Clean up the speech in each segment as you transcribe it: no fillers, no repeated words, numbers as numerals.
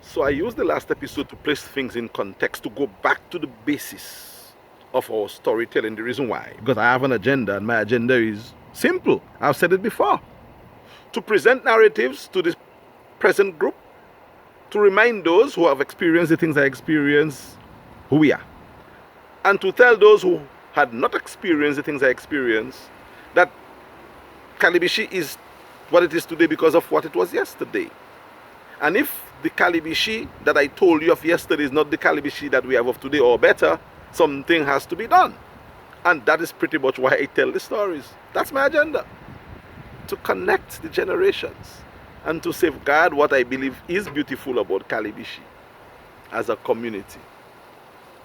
So I used the last episode to place things in context, to go back to the basis of our storytelling. The reason why, because I have an agenda, and my agenda is simple. I've said it before: to present narratives to the present group, to remind those who have experienced the things I experienced who we are, and to tell those who had not experienced the things I experienced that Calibishie is what it is today because of what it was yesterday. And if the Calibishie that I told you of yesterday is not the Calibishie that we have of today or better, something has to be done. And that is pretty much why I tell the stories. That's my agenda. To connect the generations and to safeguard what I believe is beautiful about Calibishie as a community.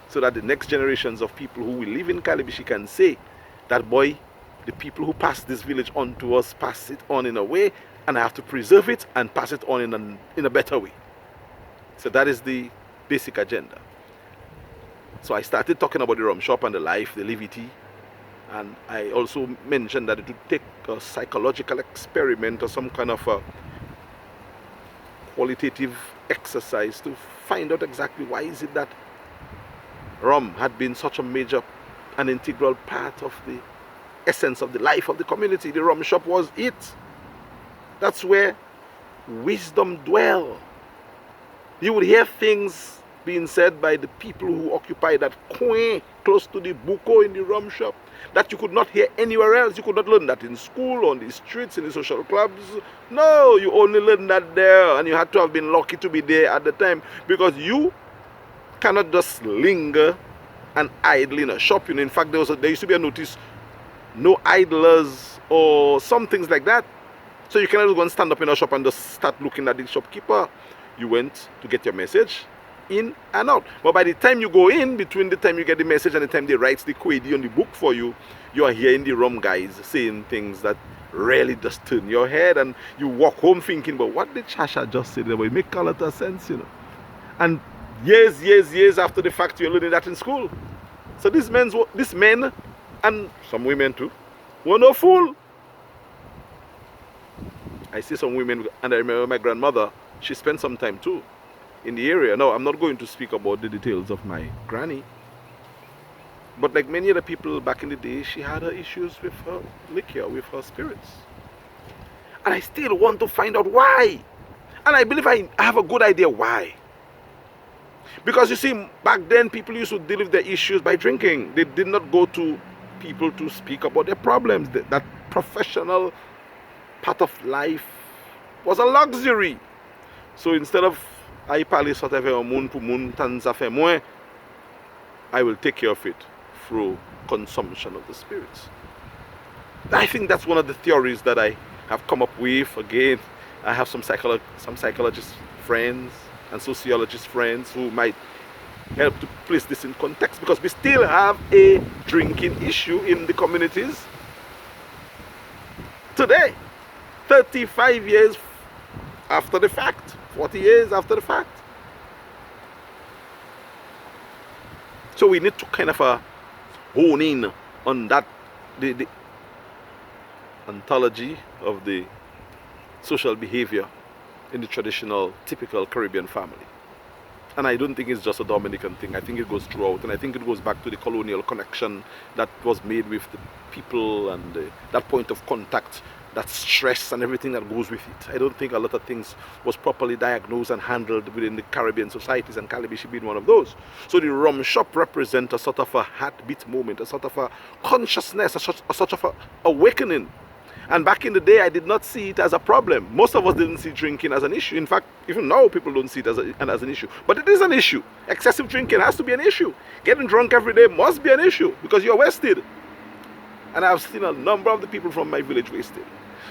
So that the next generations of people who will live in Calibishie can say that, boy, the people who passed this village on to us passed it on in a way, and I have to preserve it and pass it on in a better way. So that is the basic agenda. So I started talking about the RUMSHOP and the life, the levity, and I also mentioned that it would take a psychological experiment or some kind of a qualitative exercise to find out exactly why is it that rum had been such a major and integral part of the essence of the life of the community. The RUMSHOP was it. That's where wisdom dwell. You would hear things being said by the people who occupy that coin close to the buko in the RUMSHOP that you could not hear anywhere else. You could not learn that in school, on the streets, in the social clubs. No, you only learned that there, and you had to have been lucky to be there at the time, because you cannot just linger and idle in a shop. In fact, there used to be a notice, no idlers or some things like that. So you cannot go and stand up in a shop and just start looking at the shopkeeper. You went to get your message in and out. But by the time you go in, between the time you get the message and the time they write the query on the book for you, you are hearing the rum guys saying things that really just turn your head, and you walk home thinking, but what did Chasha just say there? But it make a lot of sense, you know. And years after the fact, you're learning that in school. So these men, and some women too, were no fool. I see some women, and I remember my grandmother, she spent some time too in the area. Now, I'm not going to speak about the details of my granny, but like many other people back in the day, she had her issues with her liquor, with her spirits. And I still want to find out why. And I believe I have a good idea why. Because you see, back then, people used to deal with their issues by drinking. They did not go to people to speak about their problems. That professional part of life was a luxury. So instead of I pali sort of moon pu moon tanza fe moi, I will take care of it through consumption of the spirits. I think that's one of the theories that I have come up with. Again, I have some psychologist friends and sociologist friends who might help to place this in context, because we still have a drinking issue in the communities today, 35 years after the fact, 40 years after the fact. So we need to kind of hone in on that, the ontology of the social behavior in the traditional, typical Caribbean family. And I don't think it's just a Dominican thing. I think it goes throughout, and I think it goes back to the colonial connection that was made with the people, and that point of contact, that stress and everything that goes with it. I don't think a lot of things was properly diagnosed and handled within the Caribbean societies, and Calibishie being one of those. So the RUMSHOP represents a sort of a heartbeat moment, a sort of a consciousness, a sort of a awakening. And back in the day, I did not see it as a problem. Most of us didn't see drinking as an issue. In fact, even now, people don't see it as an issue. But it is an issue. Excessive drinking has to be an issue. Getting drunk every day must be an issue, because you're wasted. And I've seen a number of the people from my village wasted.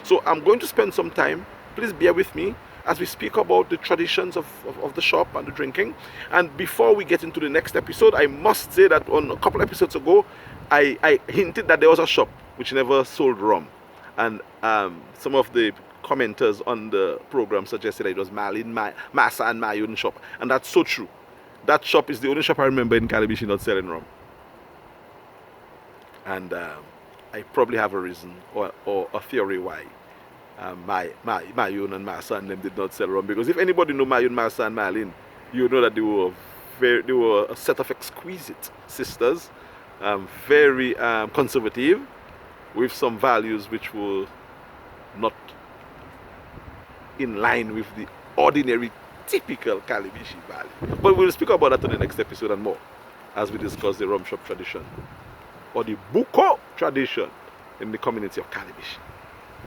So I'm going to spend some time, please bear with me, as we speak about the traditions of the shop and the drinking. And before we get into the next episode, I must say that on a couple episodes ago, I hinted that there was a shop which never sold rum. And some of the commenters on the program suggested that it was Massa and Mayun shop. And that's so true. That shop is the only shop I remember in Calibishie not selling rum. And I probably have a reason or a theory why. Mayun and Marsa and them did not sell rum, because if anybody know Mayun, Marsa and Marlene, you know that they were a set of exquisite sisters, very conservative, with some values which were not in line with the ordinary, typical Calibishie value. But we'll speak about that in the next episode and more, as we discuss the rum shop tradition, or the buko tradition in the community of Calibishie.